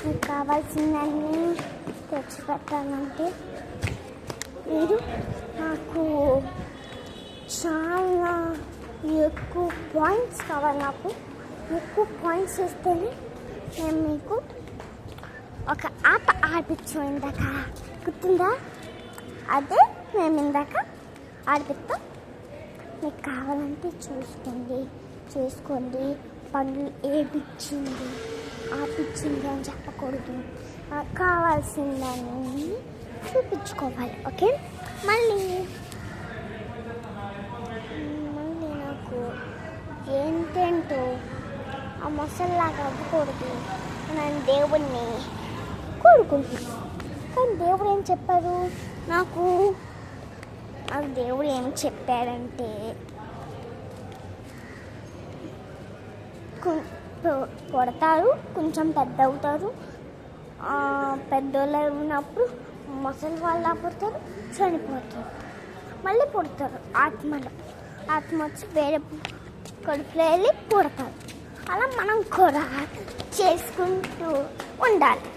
మీకు కావాల్సిందన్నీ తెచ్చిపెట్టాలంటే మీరు నాకు చాలా ఎక్కువ పాయింట్స్ కావాలి. నాకు ఎక్కువ పాయింట్స్ ఇస్తేనే నేను మీకు ఒక ఆట ఆడిపించాం ఇందాక, గుర్తుందా? అదే మేము ఇందాక ఆడిపిస్తాం. మీకు కావాలంటే చేసుకోండి. పనులు ఏపిచ్చింది ఆపిచ్చింది అని చెప్పకూడదు. కావాల్సిందని చూపించుకోవాలి. ఓకే, మళ్ళీ నాకు ఏంటంటో ఆ మొసల్లాగా అవ్వకూడదు. నేను దేవుణ్ణి కోరుకుంటున్నాను. కానీ దేవుడు ఏం చెప్పారు నాకు దేవుడు ఏం చెప్పారంటే పుడతారు, కొంచెం పెద్ద అవుతారు. పెద్దోళ్ళు ఉన్నప్పుడు ముసలి వాళ్ళు పుడతారు, చనిపోతారు, మళ్ళీ పుడతారు. ఆత్మ వచ్చి వేరే కడుపులో వెళ్ళి పుడతారు. అలా మనం కూడా చేసుకుంటూ ఉండాలి.